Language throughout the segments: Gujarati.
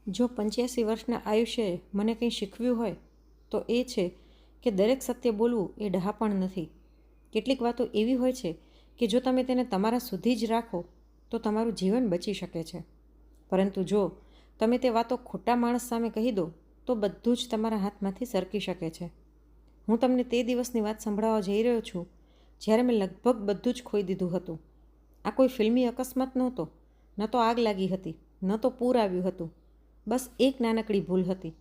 જો 85 વર્ષના આયુષ્યએ મને કંઈ શીખવ્યું હોય તો એ છે કે દરેક સત્ય બોલવું એ ડહાપણ નથી. કેટલીક વાતો એવી હોય છે કે જો તમે તેને તમારા સુધી જ રાખો તો તમારું જીવન બચી શકે છે, પરંતુ જો તમે તે વાતો ખોટા માણસ સામે કહી દો તો બધું જ તમારા હાથમાંથી સરકી શકે છે. હું તમને તે દિવસની વાત સંભળાવવા જઈ રહ્યો છું જ્યારે મેં લગભગ બધું જ ખોઈ દીધું હતું. આ કોઈ ફિલ્મી અકસ્માત નહોતો, ન તો આગ લાગી હતી, ન તો પૂર આવ્યું હતું. બસ એક નાનકડી ભૂલ હતી.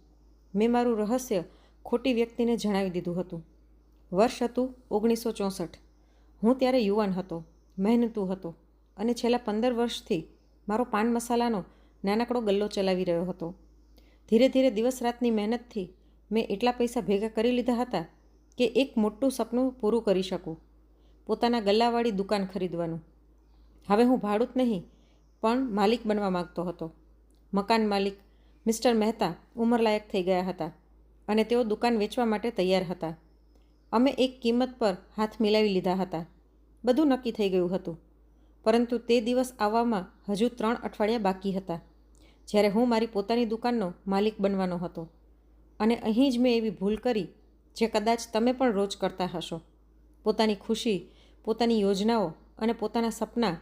મેં મારું રહસ્ય ખોટી વ્યક્તિને જણાવી દીધું હતું. વર્ષ હતું 1964. હું ત્યારે યુવાન હતો, મહેનતુ હતો અને છેલ્લા 15 વર્ષથી મારો પાન મસાલાનો નાનકડો ગલ્લો ચલાવી રહ્યો હતો. ધીરે ધીરે દિવસ રાતની મહેનતથી મેં એટલા પૈસા ભેગા કરી લીધા હતા કે એક મોટું સપનું પૂરું કરી શકું, પોતાના ગલ્લાવાળી દુકાન ખરીદવાનું. હવે હું ભાડું જ નહીં પણ માલિક બનવા માગતો હતો. મકાન માલિક મિસ્ટર મહેતા ઉંમરલાયક થઈ ગયા હતા અને તેઓ દુકાન વેચવા માટે તૈયાર હતા. અમે એક કિંમત પર હાથ મિલાવી લીધા હતા. બધું નક્કી થઈ ગયું હતું, પરંતુ તે દિવસ આવવામાં હજુ 3 અઠવાડિયા બાકી હતા જ્યારે હું મારી પોતાની દુકાનનો માલિક બનવાનો હતો. અને અહીં જ મેં એવી ભૂલ કરી જે કદાચ તમે પણ રોજ કરતા હશો. પોતાની ખુશી, પોતાની યોજનાઓ અને પોતાના સપના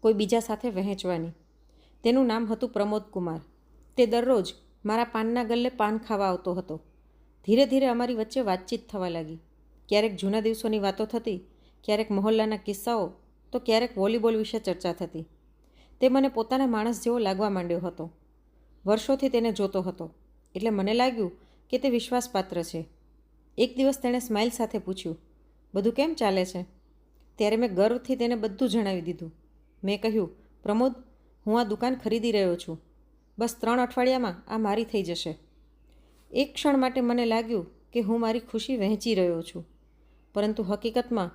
કોઈ બીજા સાથે વહેંચવાની. તેનું નામ હતું પ્રમોદ કુમાર. તે દરરોજ મારા પાનના ગલ્લે પાન ખાવા આવતો હતો. ધીરે ધીરે અમારી વચ્ચે વાતચીત થવા લાગી. ક્યારેક જૂના દિવસોની વાતો થતી, ક્યારેક મહોલ્લાના કિસ્સાઓ, તો ક્યારેક વોલીબોલ વિશે ચર્ચા થતી. તે મને પોતાના માણસ જેવો લાગવા માંડ્યો હતો. વર્ષોથી તેને જોતો હતો એટલે મને લાગ્યું કે તે વિશ્વાસપાત્ર છે. એક દિવસ તેણે સ્માઇલ સાથે પૂછ્યું, બધું કેમ ચાલે છે? ત્યારે મેં ગર્વથી તેને બધું જણાવી દીધું. મેં કહ્યું, પ્રમોદ, હું આ દુકાન ખરીદી રહ્યો છું. બસ 3 અઠવાડિયામાં આ મારી થઈ જશે. એક ક્ષણ માટે મને લાગ્યું કે હું મારી ખુશી વહેંચી રહ્યો છું, પરંતુ હકીકતમાં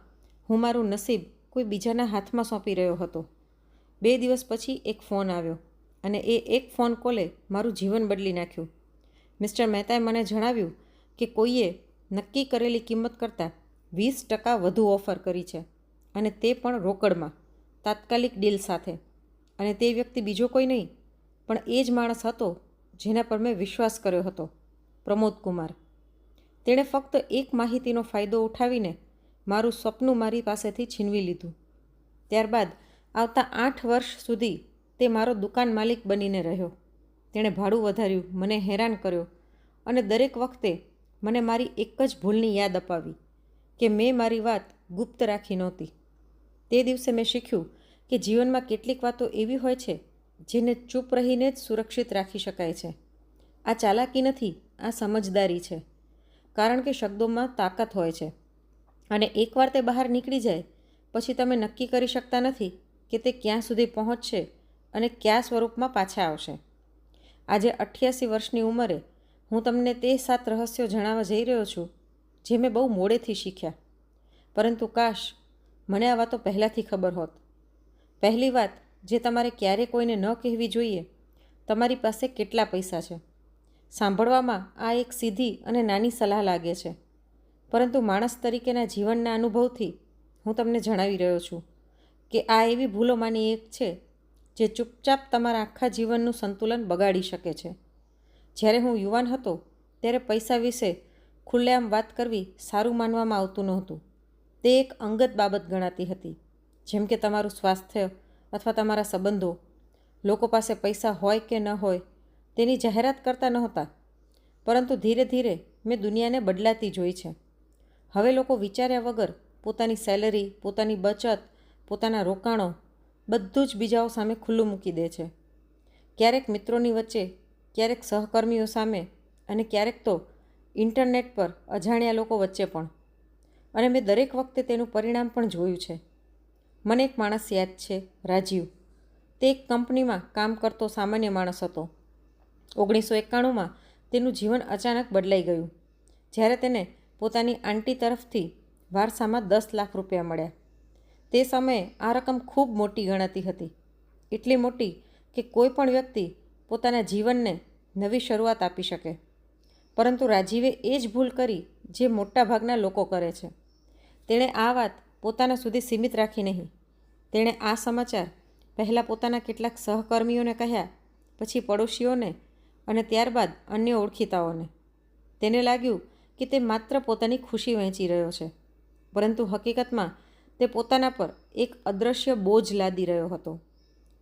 હું મારું નસીબ કોઈ બીજાના હાથમાં સોંપી રહ્યો હતો. 2 દિવસ પછી એક ફોન આવ્યો અને એ એક ફોન કોલે મારું જીવન બદલી નાખ્યું. મિસ્ટર મહેતાએ મને જણાવ્યું કે કોઈએ નક્કી કરેલી કિંમત કરતાં 20% વધુ ઓફર કરી છે અને તે પણ રોકડમાં, તાત્કાલિક ડીલ સાથે. અને તે વ્યક્તિ બીજો કોઈ નહીં પણ એ જ માણસ હતો જેના પર મેં વિશ્વાસ કર્યો હતો, પ્રમોદ કુમાર. તેણે ફક્ત એક માહિતીનો ફાયદો ઉઠાવીને મારું સપનું મારી પાસેથી છીનવી લીધું. ત્યારબાદ આવતા 8 વર્ષ સુધી તે મારો દુકાન માલિક બનીને રહ્યો. તેણે ભાડું વધાર્યું, મને હેરાન કર્યો અને દરેક વખતે મને મારી એક જ ભૂલની યાદ અપાવી કે મેં મારી વાત ગુપ્ત રાખી નહોતી. તે દિવસે મેં શીખ્યું કે જીવનમાં કેટલીક વાતો એવી હોય છે જેને ચૂપ રહીને જ સુરક્ષિત રાખી શકાય છે. આ ચાલાકી નથી, આ સમજદારી છે. કારણ કે શબ્દોમાં તાકાત હોય છે અને એકવાર તે બહાર નીકળી જાય પછી તમે નક્કી કરી શકતા નથી કે તે ક્યાં સુધી પહોંચશે અને કયા સ્વરૂપમાં પાછા આવશે. આજે 88 વર્ષની ઉંમરે હું તમને તે 7 રહસ્યો જણાવવા જઈ રહ્યો છું જે મેં બહુ મોડેથી શીખ્યા. પરંતુ કાશ મને આ વાતો પહેલાંથી ખબર હોત. પહેલી વાત જે તમારે ક્યારે કોઈને ન કહેવી જોઈએ, તમારી પાસે કેટલા પૈસા છે. સાંભળવામાં આ એક સીધી અને નાની સલાહ લાગે છે, પરંતુ માણસ તરીકેના જીવનના અનુભવથી હું તમને જણાવી રહ્યો છું કે આ એવી ભૂલોમાંની એક છે જે ચૂપચાપ તમારા આખા જીવનનું સંતુલન બગાડી શકે છે. જ્યારે હું યુવાન હતો ત્યારે પૈસા વિશે ખુલ્લેઆમ વાત કરવી સારું માનવામાં આવતું નહોતું. તે એક અંગત બાબત ગણાતી હતી, જેમ કે તમારું સ્વાસ્થ્ય અથવા તમારા સંબંધો. લોકો પાસે પૈસા હોય કે ન હોય તેની જાહેરાત કરતા નહોતા. પરંતુ ધીરે ધીરે મેં દુનિયાને બદલાતી જોઈ છે. હવે લોકો વિચાર્યા વગર પોતાની સેલરી, પોતાની બચત, પોતાના રોકાણો બધું જ બીજાઓ સામે ખુલ્લું મૂકી દે છે. ક્યારેક મિત્રોની વચ્ચે, ક્યારેક સહકર્મીઓ સામે અને ક્યારેક તો ઇન્ટરનેટ પર અજાણ્યા લોકો વચ્ચે પણ. અને મેં દરેક વખતે તેનું પરિણામ પણ જોયું છે. મને એક માણસ યાદ છે, રાજીવ. તે એક કંપનીમાં કામ કરતો સામાન્ય માણસ હતો. 1991માં તેનું જીવન અચાનક બદલાઈ ગયું જ્યારે તેને પોતાની આંટી તરફથી વારસામાં 10 લાખ રૂપિયા મળ્યા. તે સમયે આ રકમ ખૂબ મોટી ગણાતી હતી. એટલી મોટી કે કોઈ પણ વ્યક્તિ પોતાના જીવનને નવી શરૂઆત આપી શકે. પરંતુ રાજીવે એ જ ભૂલ કરી જે મોટાભાગના લોકો કરે છે. તેણે આ વાત પોતાના સુધી સીમિત રાખી નહીં. તેણે આ સમાચાર પહેલાં પોતાના કેટલાક સહકર્મીઓને કહ્યા, પછી પડોશીઓને અને ત્યારબાદ અન્ય ઓળખીતાઓને. તેને લાગ્યું કે તે માત્ર પોતાની ખુશી વહેંચી રહ્યો છે, પરંતુ હકીકતમાં તે પોતાના પર એક અદૃશ્ય બોજ લાદી રહ્યો હતો.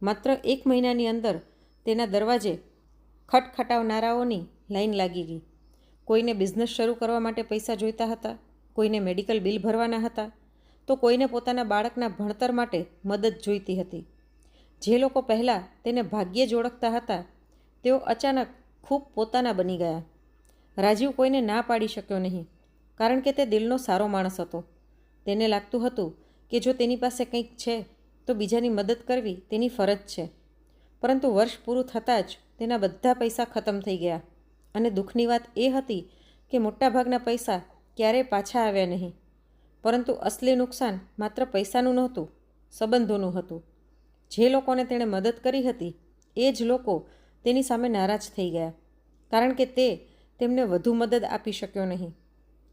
માત્ર 1 મહિનાની અંદર તેના દરવાજે ખટખટાવનારાઓની લાઈન લાગી ગઈ. કોઈને બિઝનેસ શરૂ કરવા માટે પૈસા જોઈતા હતા, કોઈને મેડિકલ બિલ ભરવાના હતા, તો કોઈને પોતાના બાળકના ભણતર માટે મદદ જોઈતી હતી. જે લોકો પહેલાં તેને ભાગ્યે જ ઓળખતા હતા, તેઓ અચાનક ખૂબ પોતાના બની ગયા. રાજીવ કોઈને ના પાડી શક્યો નહીં, કારણ કે તે દિલનો સારો માણસ હતો. તેને લાગતું હતું કે જો તેની પાસે કંઈક છે તો બીજાની મદદ કરવી તેની ફરજ છે. પરંતુ વર્ષ પૂરું થતાં જ તેના બધા પૈસા ખતમ થઈ ગયા, અને દુઃખની વાત એ હતી કે મોટાભાગના પૈસા ક્યારેય પાછા આવ્યા નહીં. પરંતુ અસલી નુકસાન માત્ર પૈસાનું નહોતું, સંબંધોનું હતું. જે લોકોને તેણે મદદ કરી હતી એ જ લોકો તેની સામે નારાજ થઈ ગયા, કારણ કે તે તેમને વધુ મદદ આપી શક્યો નહીં.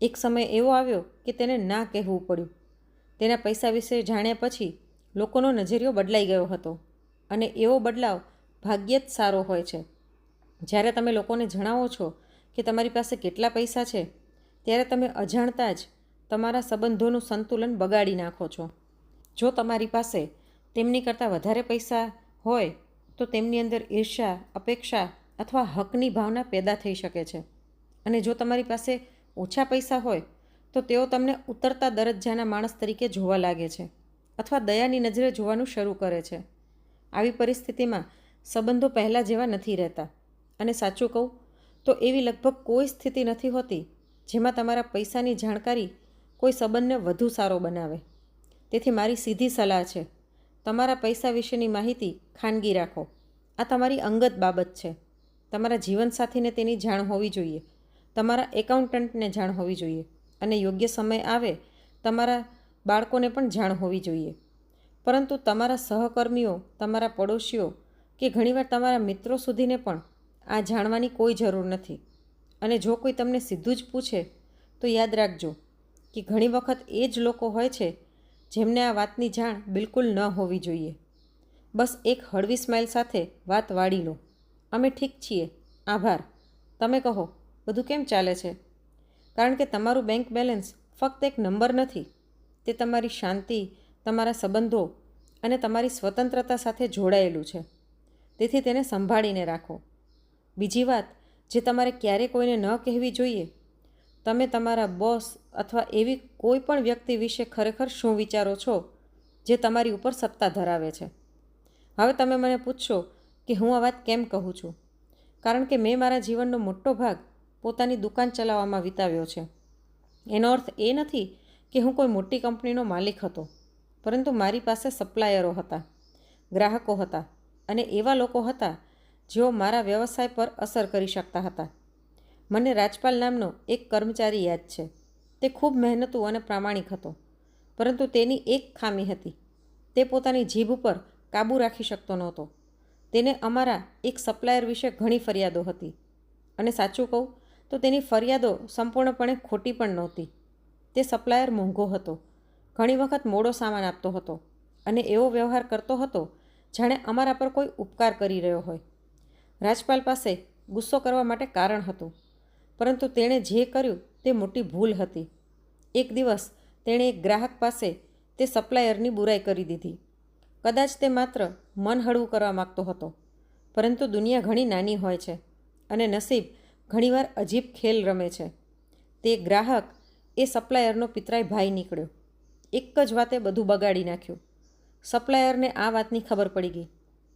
એક સમય એવો આવ્યો કે તેને ના કહેવું પડ્યું. તેના પૈસા વિશે જાણ્યા પછી લોકોનો નજરિયો બદલાઈ ગયો હતો, અને એવો બદલાવ ભાગ્યે જ સારો હોય છે. જ્યારે તમે લોકોને જણાવો છો કે તમારી પાસે કેટલા પૈસા છે, ત્યારે તમે અજાણતા જ તમારા સંબંધોનું સંતુલન બગાડી નાખો છો. જો તમારી પાસે તેમની કરતાં વધારે પૈસા હોય તો તેમની અંદર ઈર્ષ્યા, અપેક્ષા અથવા હકની ભાવના પેદા થઈ શકે છે. અને જો તમારી પાસે ઓછા પૈસા હોય તો તેઓ તમને ઉતરતા દરજ્જાના માણસ તરીકે જોવા લાગે છે, અથવા દયાની નજરે જોવાનું શરૂ કરે છે. આવી પરિસ્થિતિમાં સંબંધો પહેલાં જેવા નથી રહેતા. અને સાચું કહું તો એવી લગભગ કોઈ સ્થિતિ નથી હોતી જેમાં તમારા પૈસાની જાણકારી કોઈ સંબંધને વધુ સારો બનાવે. તેથી મારી સીધી સલાહ છે, તમારા પૈસા વિશેની માહિતી ખાનગી રાખો. આ તમારી અંગત બાબત છે. તમારા જીવનસાથીને તેની જાણ હોવી જોઈએ, તમારા એકાઉન્ટન્ટને જાણ હોવી જોઈએ, અને યોગ્ય સમય આવે તમારા બાળકોને પણ જાણ હોવી જોઈએ. પરંતુ તમારા સહકર્મીઓ, તમારા પડોશીઓ કે ઘણીવાર તમારા મિત્રો સુધીને પણ આ જાણવાની કોઈ જરૂર નથી. અને જો કોઈ તમને સીધું જ પૂછે તો યાદ રાખજો કે ઘણી વખત એ જ લોકો હોય છે જેમને આ વાતની જાણ બિલકુલ ન હોવી જોઈએ. બસ એક હળવી સ્માઇલ સાથે વાત વાળી લો. અમે ઠીક છીએ, આભાર. તમે કહો, બધું કેમ ચાલે છે? કારણ કે તમારું બેંક બેલેન્સ ફક્ત એક નંબર નથી, તે તમારી શાંતિ, તમારા સંબંધો અને તમારી સ્વતંત્રતા સાથે જોડાયેલું છે. તેથી તેને સંભાળીને રાખો. બીજી વાત જે તમારે ક્યારેય કોઈને ન કહેવી જોઈએ, તમે તમારા બોસ અથવા એવી કોઈ પણ વ્યક્તિ વિશે ખરેખર શું વિચારો છો જે તમારી ઉપર સત્તા ધરાવે છે. હવે તમે મને પૂછશો કે હું આ વાત કેમ કહું છું? કારણ કે મેં મારા જીવનનો મોટો ભાગ પોતાની દુકાન ચલાવવામાં વિતાવ્યો છે. એનો અર્થ એ નથી કે હું કોઈ મોટી કંપનીનો માલિક હતો, પરંતુ મારી પાસે સપ્લાયરો હતા, ગ્રાહકો હતા, અને એવા લોકો હતા જેઓ મારા વ્યવસાય પર અસર કરી શકતા હતા. મને રાજપાલ નામનો એક કર્મચારી યાદ છે. તે ખૂબ મહેનતુ અને પ્રામાણિક હતો, પરંતુ તેની એક ખામી હતી, તે પોતાની જીભ ઉપર કાબૂ રાખી શકતો નહોતો. તેને અમારા એક સપ્લાયર વિશે ઘણી ફરિયાદો હતી, અને સાચું કહું તો તેની ફરિયાદો સંપૂર્ણપણે ખોટી પણ નહોતી. તે સપ્લાયર મોંઘો હતો, ઘણી વખત મોડો સામાન આપતો હતો, અને એવો વ્યવહાર કરતો હતો જાણે અમારા પર કોઈ ઉપકાર કરી રહ્યો હોય. રાજપાલ પાસે ગુસ્સો કરવા માટે કારણ હતું, પરંતુ તેણે જે કર્યું તે મોટી ભૂલ હતી. એક દિવસ તેણે એક ગ્રાહક પાસે તે સપ્લાયરની બુરાઈ કરી દીધી. કદાચ તે માત્ર મન હળવું કરવા માગતો હતો, પરંતુ દુનિયા ઘણી નાની હોય છે, અને નસીબ ઘણીવાર અજીબ ખેલ રમે છે. તે ગ્રાહક એ સપ્લાયરનો પિતરાઈ ભાઈ નીકળ્યો. એક જ વાતે બધું બગાડી નાખ્યું. સપ્લાયરને આ વાતની ખબર પડી ગઈ.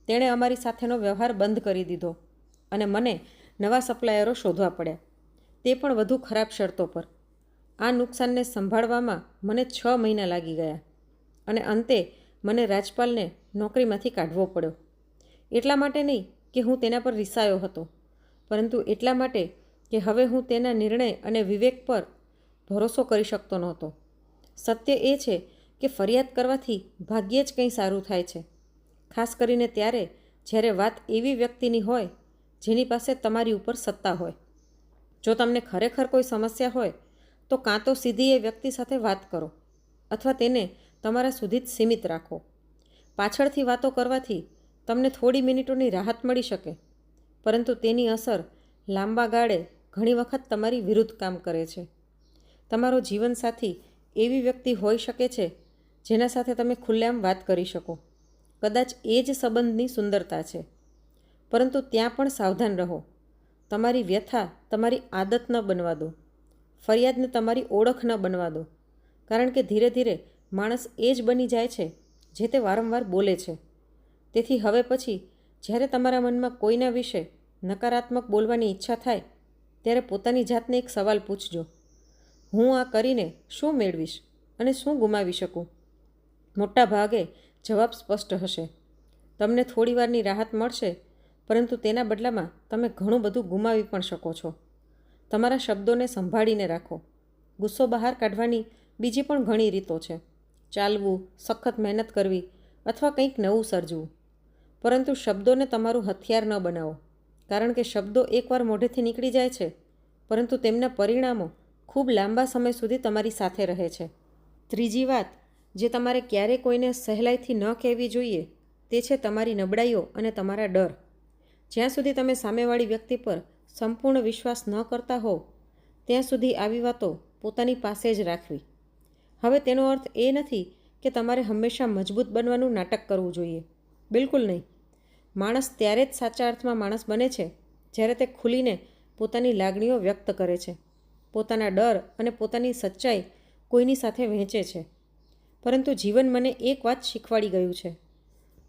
તેણે અમારી સાથેનો વ્યવહાર બંધ કરી દીધો, અને મને નવા સપ્લાયરો શોધવા પડ્યા, તે પણ વધુ ખરાબ શરતો પર. આ નુકસાનને સંભાળવામાં મને 6 મહિના લાગી ગયા, અને અંતે મને રાજપાલને નોકરીમાંથી કાઢવો પડ્યો. એટલા માટે નહીં કે હું તેના પર રિસાયો હતો, પરંતુ એટલા માટે કે હવે હું તેના નિર્ણય અને વિવેક પર ભરોસો કરી શકતો નહોતો. સત્ય એ છે કે ફરિયાદ કરવાથી ભાગ્યે જ કંઈ સારું થાય છે, ખાસ કરીને ત્યારે જ્યારે વાત એવી વ્યક્તિની હોય જેની પાસે તમારી ઉપર સત્તા હોય. જો તમને ખરેખર કોઈ સમસ્યા હોય તો કાં તો સીધી એ વ્યક્તિ સાથે વાત કરો, અથવા તેને તમારા સુધી જ સીમિત રાખો. પાછળથી વાતો કરવાથી તમને થોડી મિનિટોની રાહત મળી શકે, પરંતુ તેની અસર લાંબા ગાળે ઘણી વખત તમારી વિરુદ્ધ કામ કરે છે. તમારો જીવનસાથી એવી વ્યક્તિ હોઈ શકે છે જેના સાથે તમે ખુલ્લેઆમ વાત કરી શકો. કદાચ એ જ સંબંધની સુંદરતા છે. પરંતુ ત્યાં પણ સાવધાન રહો. તમારી વ્યથા તમારી આદત ન બનવા દો. ફરિયાદને તમારી ઓળખ ન બનવા દો. કારણ કે ધીરે ધીરે માણસ એ જ બની જાય છે જે તે વારંવાર બોલે છે. તેથી હવે પછી જ્યારે તમારા મનમાં કોઈના વિશે નકારાત્મક બોલવાની ઈચ્છા થાય ત્યારે પોતાની જાતને એક સવાલ પૂછજો. હું આ કરીને શું મેળવીશ અને શું ગુમાવી શકું? મોટા ભાગે જવાબ સ્પષ્ટ હશે. તમને થોડીવારની રાહત મળશે, પરંતુ તેના બદલામાં તમે ઘણું બધું ગુમાવી પણ શકો છો. તમારા શબ્દોને સંભાળીને રાખો. ગુસ્સો બહાર કાઢવાની બીજી પણ ઘણી રીતો છે. ચાલવું, સખત મહેનત કરવી અથવા કંઈક નવું સર્જવું. પરંતુ શબ્દોને તમારું હથિયાર ન બનાવો, કારણ કે શબ્દો એકવાર મોઢેથી નીકળી જાય છે, પરંતુ તેમના પરિણામો ખૂબ લાંબા સમય સુધી તમારી સાથે રહે છે. ત્રીજી વાત જે તમારે ક્યારેય કોઈને સહેલાઈથી ન કહેવી જોઈએ તે છે તમારી નબળાઈઓ અને તમારા ડર. જ્યાં સુધી તમે સામેવાળી વ્યક્તિ પર સંપૂર્ણ વિશ્વાસ ન કરતા હોવ ત્યાં સુધી આવી વાતો પોતાની પાસે જ રાખવી. હવે તેનો અર્થ એ નથી કે તમારે હંમેશા મજબૂત બનવાનું નાટક કરવું જોઈએ. બિલકુલ નહીં. માણસ ત્યારે જ સાચા અર્થમાં માણસ બને છે જ્યારે તે ખુલીને પોતાની લાગણીઓ વ્યક્ત કરે છે, પોતાના ડર અને પોતાની સચ્ચાઈ કોઈની સાથે વહેંચે છે. પરંતુ જીવન મને એક વાત શીખવાડી ગયું છે.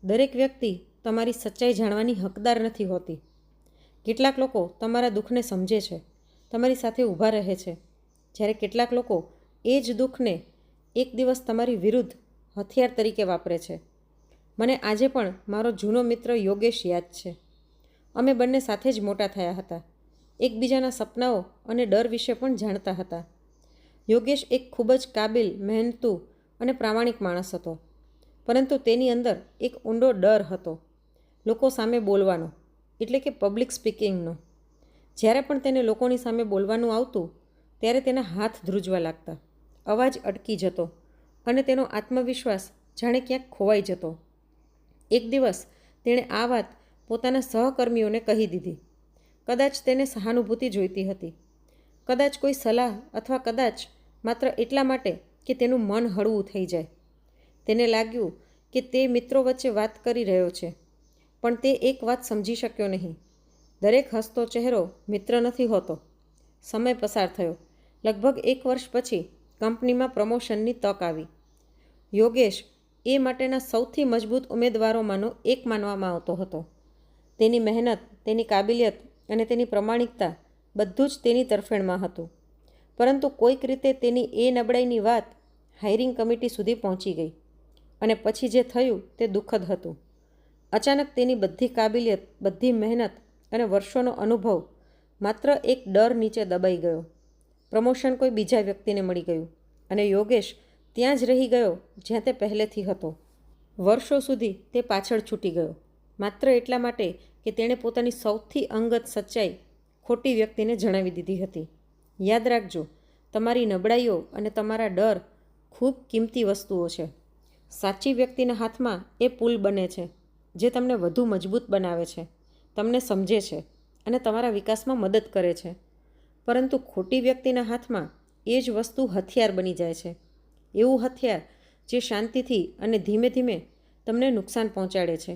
દરેક વ્યક્તિ તમારી સચ્ચાઈ જાણવાની હકદાર નથી હોતી. કેટલાક લોકો તમારા દુઃખને સમજે છે, તમારી સાથે ઊભા રહે છે, જ્યારે કેટલાક લોકો એ જ દુઃખને એક દિવસ તમારી વિરુદ્ધ હથિયાર તરીકે વાપરે છે. મને આજે પણ મારો જૂનો મિત્ર યોગેશ યાદ છે. અમે બંને સાથે જ મોટા થયા હતા. એકબીજાના સપનાઓ અને ડર વિશે પણ જાણતા હતા. યોગેશ એક ખૂબ જ કાબિલ, મહેનતુ અને પ્રામાણિક માણસ હતો, પરંતુ તેની અંદર એક ઊંડો ડર હતો, લોકો સામે બોલવાનો, એટલે કે પબ્લિક સ્પીકિંગનો. જ્યારે પણ તેને લોકોની સામે બોલવાનું આવતું ત્યારે તેના હાથ ધ્રુજવા લાગતા, અવાજ અટકી જતો અને તેનો આત્મવિશ્વાસ જાણે ક્યાંક ખોવાઈ જતો. એક દિવસ તેણે આ વાત પોતાના સહકર્મીઓને કહી દીધી. કદાચ તેને સહાનુભૂતિ જોઈતી હતી, કદાચ કોઈ સલાહ, અથવા કદાચ માત્ર એટલા માટે કે તેનું મન હળવું થઈ જાય. તેને લાગ્યું કે તે મિત્રો વચ્ચે વાત કરી રહ્યો છે, પણ તે એક વાત સમજી શક્યો નહીં. દરેક હસતો ચહેરો મિત્ર નથી હોતો. સમય પસાર થયો. લગભગ 1 વર્ષ પછી કંપનીમાં પ્રમોશનની તક આવી. યોગેશ એ માટેના સૌથી મજબૂત ઉમેદવારોમાંનો એક માનવામાં આવતો હતો. તેની મહેનત, તેની કાબિલિયત અને તેની પ્રમાણિકતા બધું જ તેની તરફેણમાં હતું. પરંતુ કોઈક રીતે તેની એ નબળાઈની વાત હાયરિંગ કમિટી સુધી પહોંચી ગઈ અને પછી જે થયું તે દુઃખદ હતું. અચાનક તેની બધી કાબિલિયત, બધી મહેનત અને વર્ષોનો અનુભવ માત્ર એક ડર નીચે દબાઈ ગયો. પ્રમોશન કોઈ બીજા વ્યક્તિને મળી ગયું અને યોગેશ ત્યાં જ રહી ગયો જ્યાં તે પહેલેથી હતો. વર્ષો સુધી તે પાછળ છૂટી ગયો, માત્ર એટલા માટે કે તેણે પોતાની સૌથી અંગત સચ્ચાઈ ખોટી વ્યક્તિને જણાવી દીધી હતી. યાદ રાખજો, તમારી નબળાઈઓ અને તમારા ડર ખૂબ કિંમતી વસ્તુઓ છે. સાચી વ્યક્તિના હાથમાં એ પુલ બને છે જે તમને વધુ મજબૂત બનાવે છે, તમને સમજે છે અને તમારા વિકાસમાં મદદ કરે છે. પરંતુ ખોટી વ્યક્તિના હાથમાં એ જ વસ્તુ હથિયાર બની જાય છે. એવું હથિયાર જે શાંતિથી અને ધીમે ધીમે તમને નુકસાન પહોંચાડે છે.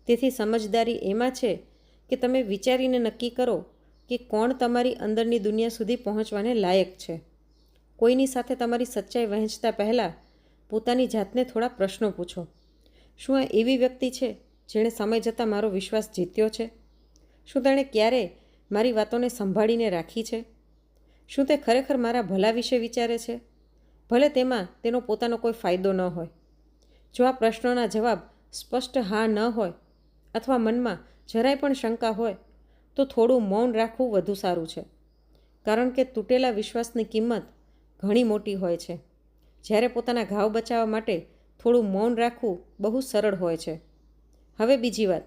તેથી સમજદારી એમાં છે કે તમે વિચારીને નક્કી કરો કે કોણ તમારી અંદરની દુનિયા સુધી પહોંચવાને લાયક છે. કોઈની સાથે તમારી સચ્ચાઈ વહેંચતા પહેલાં પોતાની જાતને થોડા પ્રશ્નો પૂછો. શું આ એવી વ્યક્તિ છે જેણે સમય જતાં મારો વિશ્વાસ જીત્યો છે? શું તેણે ક્યારેય મારી વાતોને સંભાળીને રાખી છે? શું તે ખરેખર મારા ભલા વિશે વિચારે છે, ભલે તેમાં તેનો પોતાનો કોઈ ફાયદો ન હોય? જો આ પ્રશ્નોના જવાબ સ્પષ્ટ હા ન હોય અથવા મનમાં જરાય પણ શંકા હોય તો થોડું મૌન રાખવું વધુ સારું છે. કારણ કે તૂટેલા વિશ્વાસની કિંમત ઘણી મોટી હોય છે, જ્યારે પોતાના ઘાવ બચાવવા માટે થોડું મૌન રાખવું બહુ સરળ હોય છે. હવે બીજી વાત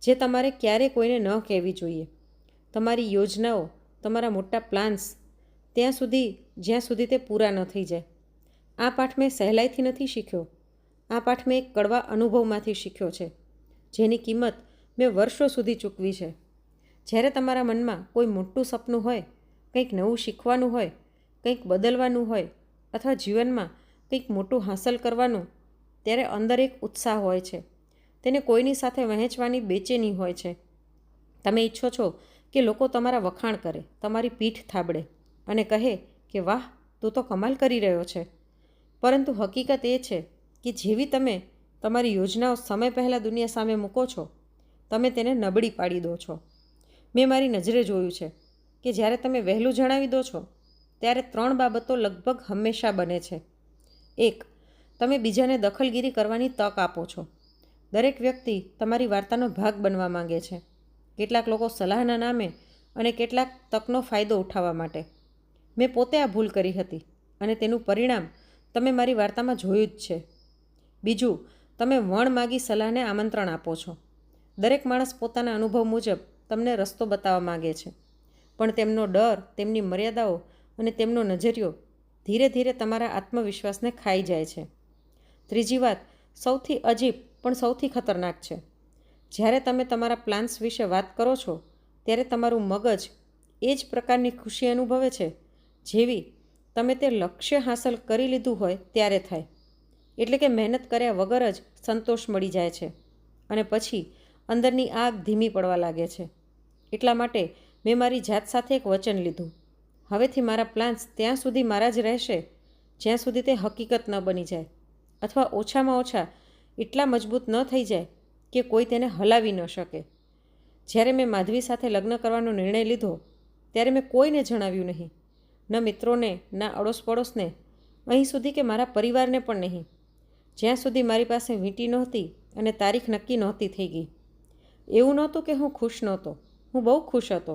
જે તમારે ક્યારેય કોઈને ન કહેવી જોઈએ. તમારી યોજનાઓ, તમારા મોટા પ્લાન્સ ત્યાં સુધી જ્યાં સુધી તે પૂરા ન થઈ જાય. આ પાઠ મેં સહેલાઈથી નથી શીખ્યો. આ પાઠ મેં એક કડવા અનુભવમાંથી શીખ્યો છે, જેની કિંમત મેં વર્ષો સુધી ચૂકવી છે. જ્યારે તમારા મનમાં કોઈ મોટું સપનું હોય, કંઈક નવું શીખવાનું હોય, કંઈક બદલવાનું હોય અથવા જીવનમાં કંઈક મોટું હાંસલ કરવાનું, ત્યારે અંદર એક ઉત્સાહ હોય છે. તેને કોઈની સાથે વહેંચવાની બેચેની હોય છે. તમે ઈચ્છો છો કે લોકો તમારા વખાણ કરે, તમારી પીઠ થાબડે અને કહે કે વાહ, તું તો કમાલ કરી રહ્યો છે. પરંતુ હકીકત એ છે કે જેવી તમે તમારી યોજનાઓ સમય પહેલાં દુનિયા સામે મૂકો છો, તમે તેને નબળી પાડી દો છો. મેં મારી નજરે જોયું છે કે જ્યારે તમે વહેલું જણાવી દો છો, ત્યારે 3 બાબતો લગભગ હંમેશા બને છે. 1. તમે બીજાને દખલગીરી કરવાની તક આપો છો. દરેક વ્યક્તિ તમારી વાર્તાનો ભાગ બનવા માંગે છે. કેટલાક લોકો સલાહના નામે અને કેટલાક તકનો ફાયદો ઉઠાવવા માટે. મેં પોતે આ ભૂલ કરી હતી અને તેનું પરિણામ તમે મારી વાર્તામાં જોયું જ છે. બીજું, તમે વણમાગી સલાહને આમંત્રણ આપો છો. દરેક માણસ પોતાના અનુભવ મુજબ તમને રસ્તો બતાવવા માંગે છે, પણ તેમનો ડર, તેમની મર્યાદાઓ અને તેમનો નજરિયો ધીરે ધીરે તમારા આત્મવિશ્વાસને ખાઈ જાય છે. ત્રીજી વાત સૌથી અજીબ પણ સૌથી ખતરનાક છે. જ્યારે તમે તમારા પ્લાન્સ વિશે વાત કરો છો, ત્યારે તમારું મગજ એ જ પ્રકારની ખુશી અનુભવે છે જેવી તમે તે લક્ષ્ય હાંસલ કરી લીધું હોય ત્યારે થાય. એટલે કે મહેનત કર્યા વગર જ સંતોષ મળી જાય છે અને પછી અંદરની આગ ધીમી પડવા લાગે છે. એટલા માટે મેં મારી જાત સાથે એક વચન લીધું. હવેથી મારા પ્લાન્સ ત્યાં સુધી મારા જ રહેશે જ્યાં સુધી તે હકીકત ન બની જાય, અથવા ઓછામાં ઓછા એટલા મજબૂત ન થઈ જાય કે કોઈ તેને હલાવી ન શકે. જ્યારે મેં માધવી સાથે લગ્ન કરવાનો નિર્ણય લીધો, ત્યારે મેં કોઈને જણાવ્યું નહીં. ન મિત્રોને, ના અડોસ પડોશને, અહીં સુધી કે મારા પરિવારને પણ નહીં, જ્યાં સુધી મારી પાસે વીંટી નહોતી અને તારીખ નક્કી નહોતી થઈ ગઈ. એવું નહોતું કે હું ખુશ નહોતો, હું બહુ ખુશ હતો,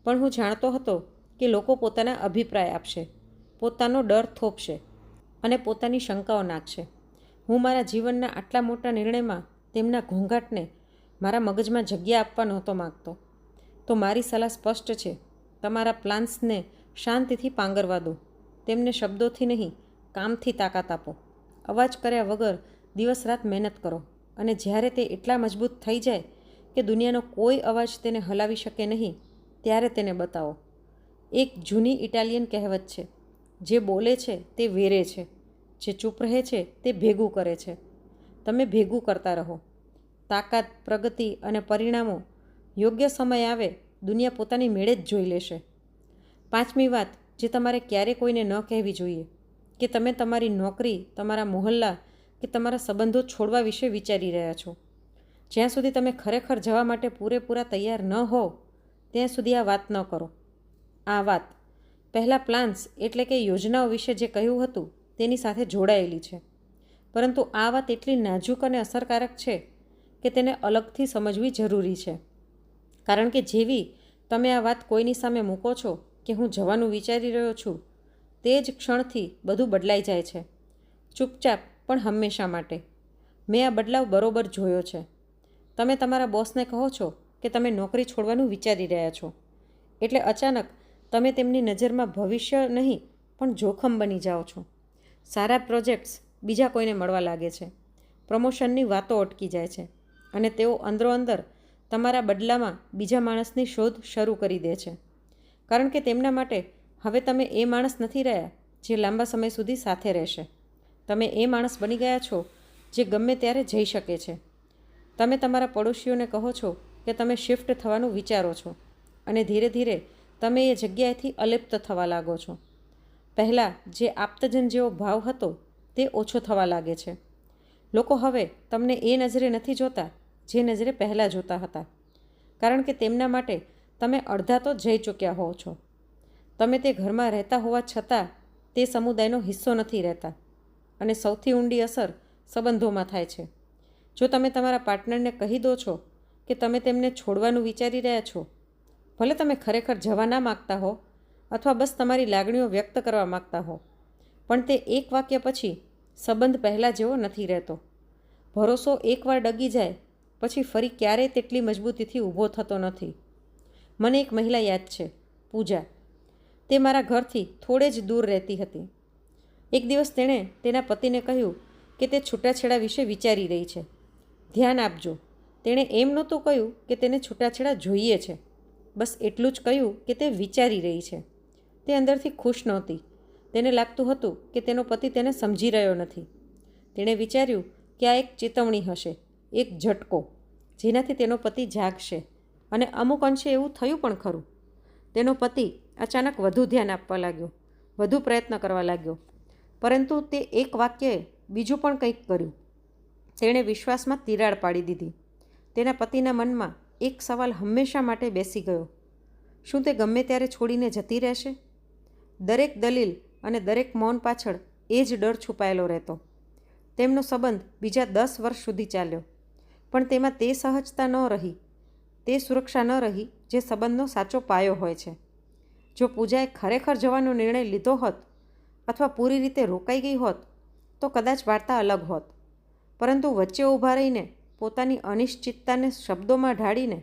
પણ હું જાણતો હતો કે લોકો પોતાના અભિપ્રાય આપશે, પોતાનો ડર થોપશે અને પોતાની શંકાઓ નાખશે. હું મારા જીવનના આટલા મોટા નિર્ણયમાં તેમના ઘોંઘાટને મારા મગજમાં જગ્યા આપવા નહોતો માગતો. તો મારી સલાહ સ્પષ્ટ છે. તમારા પ્લાન્સને શાંતિથી પાંગરવા દો. તેમને શબ્દોથી નહીં, કામથી તાકાત આપો. અવાજ કર્યા વગર દિવસ રાત મહેનત કરો અને જ્યારે તે એટલા મજબૂત થઈ જાય કે દુનિયાનો કોઈ અવાજ તેને હલાવી શકે નહીં, ત્યારે તેને બતાવો. એક જૂની ઇટાલિયન કહેવત છે, જે બોલે છે તે વેરે છે, જે ચૂપ રહે છે તે ભેગું કરે છે. તમે ભેગું કરતા રહો. તાકાત, પ્રગતિ અને પરિણામો યોગ્ય સમય આવે દુનિયા પોતાની મેળે જ જોઈ લેશે. 5મી વાત જે તમારે ક્યારે કોઈને ન કહેવી જોઈએ કે તમે તમારી નોકરી, તમારા મોહલ્લા કે તમારા સંબંધો છોડવા વિશે વિચારી રહ્યા છો. જ્યાં સુધી તમે ખરેખર જવા માટે પૂરેપૂરા તૈયાર ન હો, ત્યાં સુધી આ વાત ન કરો. આ વાત પહેલાં પ્લાન્સ એટલે કે યોજનાઓ વિશે જે કહ્યું હતું તેની સાથે જોડાયેલી છે. પરંતુ આ વાત એટલી નાજુક અને અસરકારક છે કે તેને અલગથી સમજવી જરૂરી છે. કારણ કે જેવી તમે આ વાત કોઈની સામે મૂકો છો કે હું જવાનું વિચારી રહ્યો છું, તે જ ક્ષણથી બધું બદલાઈ જાય છે. ચૂપચાપ પણ હંમેશા માટે. મેં આ બદલાવ બરોબર જોયો છે. તમે તમારા બોસને કહો છો કે તમે નોકરી છોડવાનું વિચારી રહ્યા છો, એટલે અચાનક તમે તેમની નજરમાં ભવિષ્ય નહીં પણ જોખમ બની જાઓ છો. સારા પ્રોજેક્ટ્સ બીજા કોઈને મળવા લાગે છે, પ્રમોશનની વાતો અટકી જાય છે અને તેઓ અંદરોઅંદર તમારા બદલામાં બીજા માણસની શોધ શરૂ કરી દે છે. કારણ કે તેમના માટે હવે તમે એ માણસ નથી રહ્યા જે લાંબા સમય સુધી સાથે રહેશે. તમે એ માણસ બની ગયા છો જે ગમે ત્યારે જઈ શકે છે. તમે તમારા પડોશીઓને કહો છો કે તમે શિફ્ટ થવાનું વિચારો છો અને ધીરે ધીરે તમે એ જગ્યાએથી અલિપ્ત થવા લાગો છો. પહેલાં જે આપ્તજન જેવો ભાવ હતો તે ઓછો થવા લાગે છે. લોકો હવે તમને એ નજરે નથી જોતા જે નજરે પહેલાં જોતા હતા, કારણ કે તેમના માટે તમે અડધા તો જઈ ચૂક્યા હો છો. તમે તે ઘરમાં રહેતા હોવા છતાં તે સમુદાયનો હિસ્સો નથી રહેતા અને સૌથી ઊંડી અસર સંબંધોમાં થાય છે. જો તમે તમારા પાર્ટનરને કહી દો છો કે તમે તેમને છોડવાનું વિચારી રહ્યા છો, ભલે તમે ખરેખર જવા ના માગતા હો અથવા બસ તમારી લાગણીઓ વ્યક્ત કરવા માગતા હો, પણ તે એક વાક્ય પછી સંબંધ પહેલાં જેવો નથી રહેતો. ભરોસો એકવાર ડગી જાય પછી ફરી ક્યારેય તેટલી મજબૂતીથી ઊભો થતો નથી. મને એક મહિલા યાદ છે, પૂજા. તે મારા ઘરથી થોડે જ દૂર રહેતી હતી. એક દિવસ તેણે તેના પતિને કહ્યું કે તે છૂટાછેડા વિશે વિચારી રહી છે. ધ્યાન આપજો, તેણે એમ નહોતું કહ્યું કે તેને છૂટાછેડા જોઈએ છે, બસ એટલું જ કહ્યું કે તે વિચારી રહી છે. તે અંદરથી ખુશ નહોતી. તેને લાગતું હતું કે તેનો પતિ તેને સમજી રહ્યો નથી. તેણે વિચાર્યું કે આ એક ચેતવણી હશે, એક ઝટકો, જેનાથી તેનો પતિ જાગશે. અને અમુક અંશે એવું થયું પણ ખરું. તેનો પતિ અચાનક વધુ ધ્યાન આપવા લાગ્યો, વધુ પ્રયત્ન કરવા લાગ્યો. પરંતુ તે એક વાક્યએ બીજું પણ કંઈક કર્યું. તેણે વિશ્વાસમાં તિરાડ પાડી દીધી. તેના પતિના મનમાં એક સવાલ હંમેશા માટે બેસી ગયો. શું તે ગમે ત્યારે છોડીને જતી રહેશે? દરેક દલીલ અને દરેક મૌન પાછળ એ જ ડર છુપાયેલો રહેતો. તેમનો સંબંધ બીજા 10 વર્ષ સુધી ચાલ્યો, પણ તેમાં તે સહજતા ન રહી, તે સુરક્ષા ન રહી જે સંબંધનો સાચો પાયો હોય છે. જો પૂજાએ ખરેખર જવાનો નિર્ણય લીધો હોત અથવા પૂરી રીતે રોકાઈ ગઈ હોત તો કદાચ વાર્તા અલગ હોત. પરંતુ વચ્ચે ઊભા રહીને પોતાની અનિશ્ચિતતાને શબ્દોમાં ઢાળીને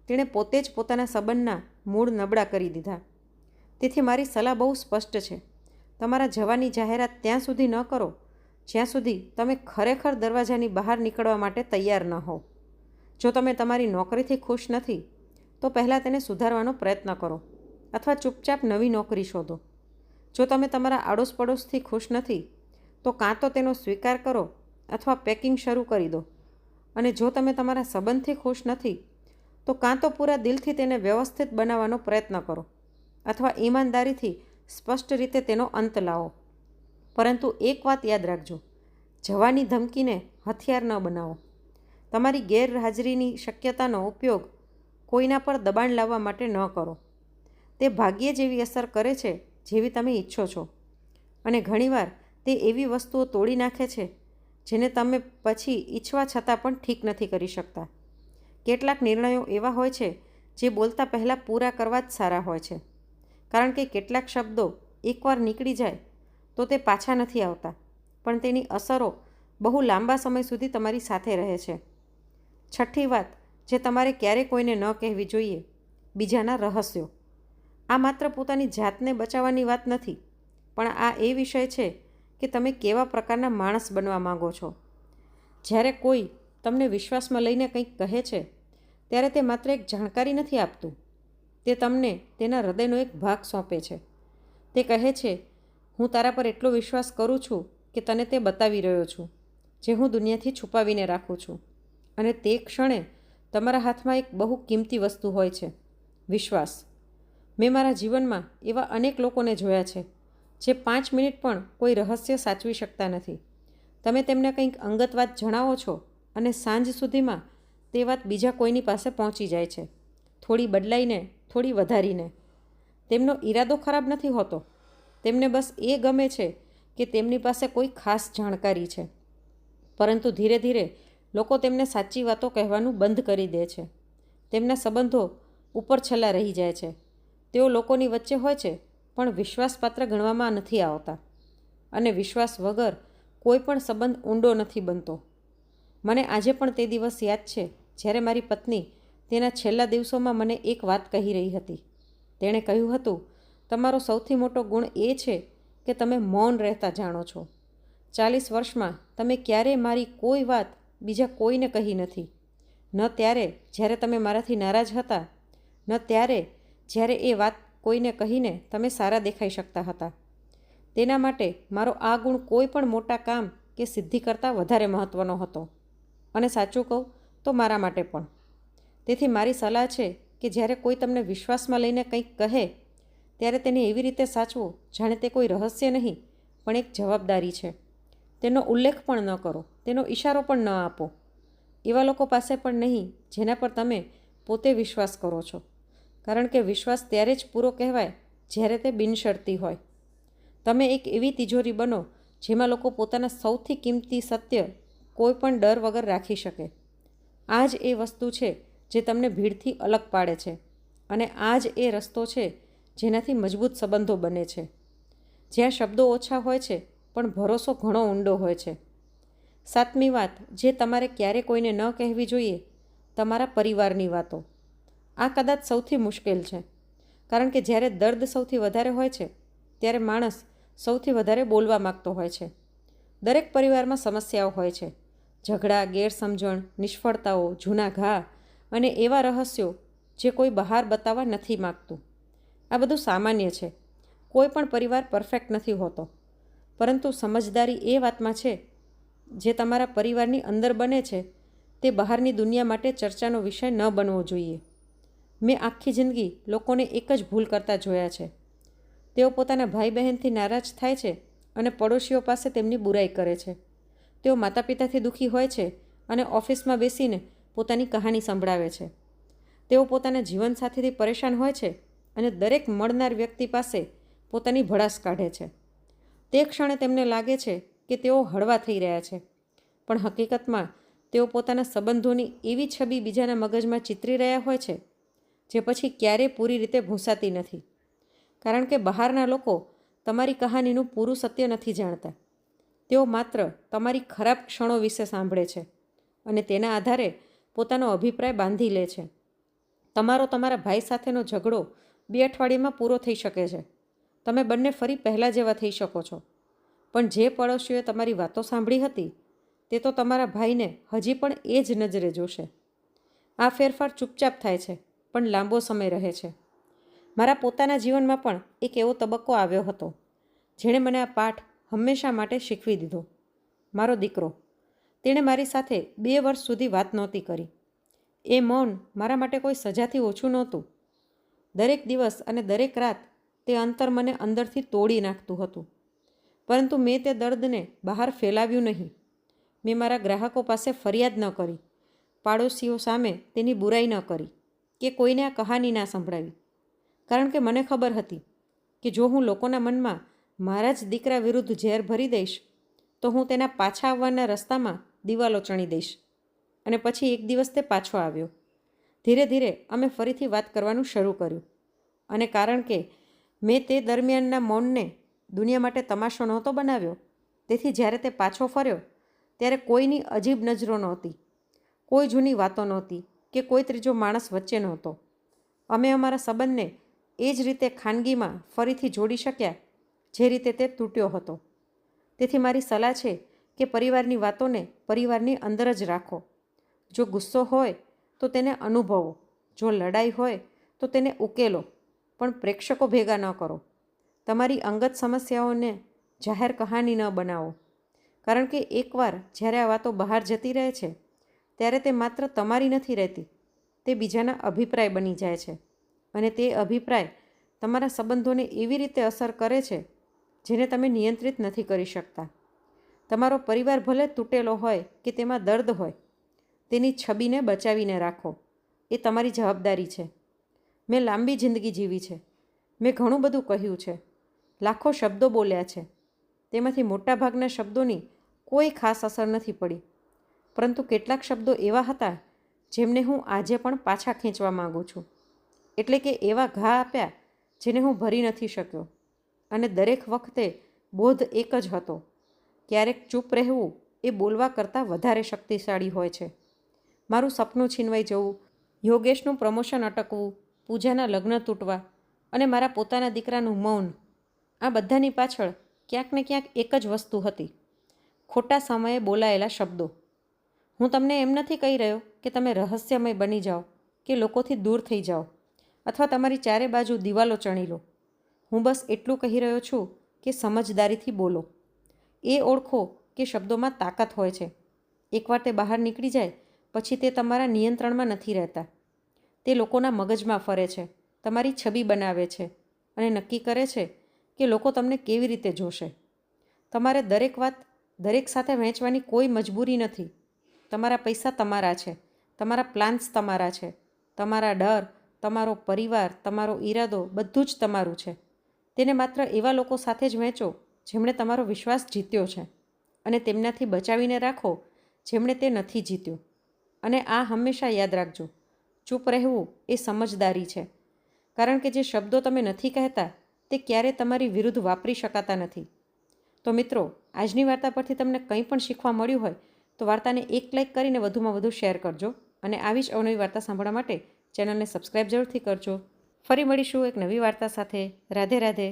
તેણે પોતે જ પોતાના સંબંધના મૂળ નબળા કરી દીધા. તેથી મારી સલાહ બહુ સ્પષ્ટ છે. તમારા જવાની જાહેરાત ત્યાં સુધી ન કરો જ્યાં સુધી તમે ખરેખર દરવાજાની બહાર નીકળવા માટે તૈયાર ન હો. જો તમે તમારી નોકરીથી ખુશ નથી તો પહેલાં તેને સુધારવાનો પ્રયત્ન કરો અથવા ચૂપચાપ નવી નોકરી શોધો. જો તમે તમારા આડોશ પડોશથી ખુશ નથી તો કાં તો તેનો સ્વીકાર કરો અથવા પેકિંગ શરૂ કરી દો. અને જો તમે તમારા સંબંધથી ખુશ નથી તો કાં તો પૂરા દિલથી તેને વ્યવસ્થિત બનાવવાનો પ્રયત્ન કરો અથવા ઈમાનદારીથી સ્પષ્ટ રીતે તેનો અંત લાવો. પરંતુ એક વાત યાદ રાખજો, જવાની ધમકીને હથિયાર ન બનાવો. તમારી ગેરહાજરીની શક્યતાનો ઉપયોગ કોઈના પર દબાણ લાવવા માટે ન કરો. તે ભાગ્યે જેવી અસર કરે છે જેવી તમે ઈચ્છો છો. અને ઘણીવાર તે એવી વસ્તુઓ તોડી નાખે છે જેને તમે પછી ઈચ્છવા છતાં પણ ઠીક નથી કરી શકતા. કેટલાક નિર્ણયો એવા હોય છે જે બોલતા પહેલાં પૂરા કરવા જ સારા હોય છે, કારણ કે કેટલાક શબ્દો એકવાર નીકળી જાય તો તે પાછા નથી આવતા, પણ તેની અસરો બહુ લાંબા સમય સુધી તમારી સાથે રહે છે. છઠ્ઠી વાત જે તમારે ક્યારેય કોઈને ન કહેવી જોઈએ, બીજાના રહસ્યો. આ માત્ર પોતાની જાતને બચાવવાની વાત નથી, પણ આ એ વિષય છે કે તમે કેવા પ્રકારના માણસ બનવા માંગો છો. જ્યારે કોઈ તમને વિશ્વાસમાં લઈને કંઈક કહે છે ત્યારે તે માત્ર એક જાણકારી નથી આપતું, તે તમને તેના હૃદયનો એક ભાગ સોંપે છે. તે કહે છે, હું તારા પર એટલો વિશ્વાસ કરું છું કે તને તે બતાવી રહ્યો છું જે હું દુનિયાથી છુપાવીને રાખું છું. અને તે ક્ષણે તમારા હાથમાં એક બહુ કિંમતી વસ્તુ હોય છે, વિશ્વાસ. મેં મારા જીવનમાં એવા અનેક લોકોને જોયા છે જે 5 મિનિટ પણ કોઈ રહસ્ય સાચવી શકતા નથી. તમે તેમને કંઈક અંગત વાત જણાવો છો અને સાંજ સુધીમાં તે વાત બીજા કોઈની પાસે પહોંચી જાય છે, થોડી બદલાઈને, થોડી વધારીને. તેમનો ઈરાદો ખરાબ નથી હોતો, તેમને બસ એ ગમે છે કે તેમની પાસે કોઈ ખાસ જાણકારી છે. પરંતુ ધીરે ધીરે લોકો તેમને સાચી વાતો કહેવાનું બંધ કરી દે છે. તેમના સંબંધો ઉપર છલ્લા રહી જાય છે. તેઓ લોકોની વચ્ચે હોય છે પણ વિશ્વાસપાત્ર ગણવામાં નથી આવતા. અને વિશ્વાસ વગર કોઈ પણ સંબંધ ઊંડો નથી બનતો. મને આજે પણ તે દિવસ યાદ છે જ્યારે મારી પત્ની તેના છેલ્લા દિવસોમાં મને એક વાત કહી રહી હતી. તેણે કહ્યું હતું, તમારો સૌથી મોટો ગુણ એ છે કે તમે મૌન રહેતા જાણો છો. 40 વર્ષમાં તમે ક્યારેય મારી કોઈ વાત બીજા કોઈને કહી નથી. ન ત્યારે જ્યારે તમે મારાથી નારાજ હતા, ન ત્યારે જ્યારે એ વાત કોઈને કહીને તમે સારા દેખાઈ શકતા હતા. તેના માટે મારો આ ગુણ કોઈ પણ મોટા કામ કે સિદ્ધિ કરતાં વધારે મહત્ત્વનો હતો. અને સાચું કહું તો મારા માટે પણ. તેથી મારી સલાહ છે કે જ્યારે કોઈ તમને વિશ્વાસમાં લઈને કંઈક કહે ત્યારે તેને એવી રીતે સાચવો જાણે તે કોઈ રહસ્ય નહીં પણ એક જવાબદારી છે. તેનો ઉલ્લેખ પણ ન કરો, તેનો ઈશારો પણ ન આપો. એવા લોકો પાસે પણ નહીં જેના પર તમે પોતે વિશ્વાસ કરો છો, કારણ કે વિશ્વાસ ત્યારે જ પૂરો કહેવાય જ્યારે તે બિનશરતી હોય. તમે એક એવી તિજોરી બનો જેમાં લોકો પોતાના સૌથી કિંમતી સત્ય કોઈ પણ ડર વગર રાખી શકે. આ જ એ વસ્તુ છે જે તમને ભીડથી અલગ પાડે છે, અને આ જ એ રસ્તો છે જેનાથી મજબૂત સંબંધો બને છે. જ્યાં શબ્દો ઓછા હોય છે પણ ભરોસો ઘણો ઊંડો હોય છે. સાતમી વાત જે તમારે ક્યારે કોઈને ન કહેવી જોઈએ, તમારા પરિવારની વાતો. આ કદાચ સૌથી મુશ્કેલ છે, કારણ કે જ્યારે દર્દ સૌથી વધારે હોય છે ત્યારે માણસ સૌથી વધારે બોલવા માગતો હોય છે. દરેક પરિવારમાં સમસ્યાઓ હોય છે, ઝઘડા, ગેરસમજણ, નિષ્ફળતાઓ, જૂના ઘા અને એવા રહસ્યો જે કોઈ બહાર બતાવવા નથી માગતું. આ બધું સામાન્ય છે. કોઈ પણ પરિવાર પરફેક્ટ નથી હોતો, પરંતુ સમજદારી એ વાતમાં છે જે તમારા પરિવારની અંદર બને છે તે બહારની દુનિયા માટે ચર્ચાનો વિષય ન બનવો જોઈએ. મેં આખી જિંદગી લોકોને એક જ ભૂલ કરતા જોયા છે. તેઓ પોતાના ભાઈ બહેનથી નારાજ થાય છે અને પડોશીઓ પાસે તેમની બુરાઈ કરે છે. તેઓ માતા પિતાથી દુઃખી હોય છે અને ઓફિસમાં બેસીને પોતાની કહાની સંભળાવે છે. તેઓ પોતાના જીવનસાથીથી પરેશાન હોય છે અને દરેક મળનાર વ્યક્તિ પાસે પોતાની ભડાસ કાઢે છે. તે ક્ષણે તેમને લાગે છે કે તેઓ હળવા થઈ રહ્યા છે, પણ હકીકતમાં તેઓ પોતાના સંબંધોની એવી છબી બીજાના મગજમાં ચિતરી રહ્યા હોય છે જે પછી ક્યારેય પૂરી રીતે ભૂંસાતી નથી. કારણ કે બહારના લોકો તમારી કહાનીનું પૂરું સત્ય નથી જાણતા. તેઓ માત્ર તમારી ખરાબ ક્ષણો વિશે સાંભળે છે અને તેના આધારે પોતાનો અભિપ્રાય બાંધી લે છે. તમારા ભાઈ સાથેનો ઝઘડો 2 અઠવાડિયામાં પૂરો થઈ શકે છે. તમે બંને ફરી પહેલાં જેવા થઈ શકો છો. પણ જે પડોશીઓએ તમારી વાતો સાંભળી હતી તે તો તમારા ભાઈને હજી પણ એ જ નજરે જોશે. આ ફેરફાર ચૂપચાપ થાય છે, પણ લાંબો સમય રહે છે. મારા પોતાના જીવનમાં પણ એક એવો તબક્કો આવ્યો હતો જેણે મને આ પાઠ હંમેશા માટે શીખવી દીધો. મારો દીકરો. તેણે મારી સાથે 2 વર્ષ સુધી વાત નહોતી કરી. એ મૌન મારા માટે કોઈ સજાથી ઓછું નહોતું. દરેક દિવસ અને દરેક રાત તે અંતર મને અંદરથી તોડી નાખતું હતું. પરંતુ મેં તે દર્દને બહાર ફેલાવ્યું નહીં. મેં મારા ગ્રાહકો પાસે ફરિયાદ ન કરી, પાડોશીઓ સામે તેની બુરાઈ ન કરી કે કોઈને આ કહાની ના સંભળાવી. કારણ કે મને ખબર હતી કે જો હું લોકોના મનમાં મારા જ દીકરા વિરુદ્ધ ઝેર ભરી દઈશ તો હું તેના પાછા આવવાના રસ્તામાં દિવાલો ચણી દઈશ. અને પછી એક દિવસ તે પાછો આવ્યો. ધીરે ધીરે અમે ફરીથી વાત કરવાનું શરૂ કર્યું. અને કારણ કે મેં તે દરમિયાનના મૌનને દુનિયા માટે તમાશો નહોતો બનાવ્યો, તેથી જ્યારે તે પાછો ફર્યો ત્યારે કોઈની અજીબ નજરો નહોતી, કોઈ જૂની વાતો નહોતી કે કોઈ ત્રીજો માણસ વચ્ચે નહોતો. અમે અમારા સંબંધને એ જ રીતે ખાનગીમાં ફરીથી જોડી શક્યા જે રીતે તે તૂટ્યો હતો. તેથી મારી સલાહ છે કે પરિવારની વાતોને પરિવારની અંદર જ રાખો. જો ગુસ્સો હોય તો તેને અનુભવો, જો લડાઈ હોય તો તેને ઉકેલો, પણ પ્રેક્ષકો ભેગા ન કરો. તમારી અંગત સમસ્યાઓને જાહેર કહાની ન બનાવો. કારણ કે એકવાર જ્યારે આ વાતો બહાર જતી રહે છે ત્યારે તે માત્ર તમારી નથી રહેતી, તે બીજાના અભિપ્રાય બની જાય છે. અને તે અભિપ્રાય તમારા સંબંધોને એવી રીતે અસર કરે છે જેને તમે નિયંત્રિત નથી કરી શકતા. તમારો પરિવાર ભલે તૂટેલો હોય કે તેમાં દર્દ હોય, તેની છબીને બચાવીને રાખો. એ તમારી જવાબદારી છે. મેં લાંબી જિંદગી જીવી છે. મેં ઘણું બધું કહ્યું છે. લાખો શબ્દો બોલ્યા છે. તેમાંથી મોટાભાગના શબ્દોની કોઈ ખાસ અસર નથી પડી. પરંતુ કેટલાક શબ્દો એવા હતા જેમને હું આજે પણ પાછા ખેંચવા માગું છું. એટલે કે એવા ઘા આપ્યા જેને હું ભરી નથી શક્યો. અને દરેક વખતે બોધ એક જ હતો: ક્યારેક ચૂપ રહેવું એ બોલવા કરતાં વધારે શક્તિશાળી હોય છે. મારું સપનું છીનવાઈ જવું, યોગેશનું પ્રમોશન અટકવું, પૂજાના લગ્ન તૂટવા અને મારા પોતાના દીકરાનું મૌન, આ બધાની પાછળ ક્યાંક ને ક્યાંક એક જ વસ્તુ હતી: ખોટા સમયે બોલાયેલા શબ્દો. હું તમને એમ નથી કહી રહ્યો કે તમે રહસ્યમય બની જાઓ કે લોકોથી દૂર થઈ જાઓ અથવા તમારી ચારે બાજુ દિવાલો ચણી લો. હું બસ એટલું કહી રહ્યો છું કે સમજદારીથી બોલો. એ ઓળખો કે શબ્દોમાં તાકાત હોય છે. એકવાર તે બહાર નીકળી જાય પછી તે તમારા નિયંત્રણમાં નથી રહેતા. તે લોકોના મગજમાં ફરે છે, તમારી છબી બનાવે છે અને નક્કી કરે છે કે લોકો તમને કેવી રીતે જોશે. તમારે દરેક વાત દરેક સાથે વહેંચવાની કોઈ મજબૂરી નથી. તમારા પૈસા તમારા છે, તમારા પ્લાન્સ તમારા છે, તમારા ડર, તમારો પરિવાર, તમારો ઈરાદો બધું જ તમારું છે. તેને માત્ર એવા લોકો સાથે જ વહેંચો જેમણે તમારો વિશ્વાસ જીત્યો છે, અને તેમનાથી બચાવીને રાખો જેમણે તે નથી જીત્યો. અને આ હંમેશા યાદ રાખજો: ચૂપ રહેવું એ સમજદારી છે. કારણ કે જે શબ્દો તમે નથી કહેતા તે ક્યારેય તમારી વિરુદ્ધ વાપરી શકાતા નથી. તો મિત્રો, આજની વાર્તા પરથી તમને કંઈ પણ શીખવા મળ્યું હોય તો વાર્તાને એક લાઇક કરીને વધુમાં વધુ શેર કરજો. અને આવી જ અવનવી વાર્તા સાંભળવા માટે ચેનલને સબસ્ક્રાઈબ જરૂરથી કરજો. ફરી મળીશું એક નવી વાર્તા સાથે. રાધે રાધે.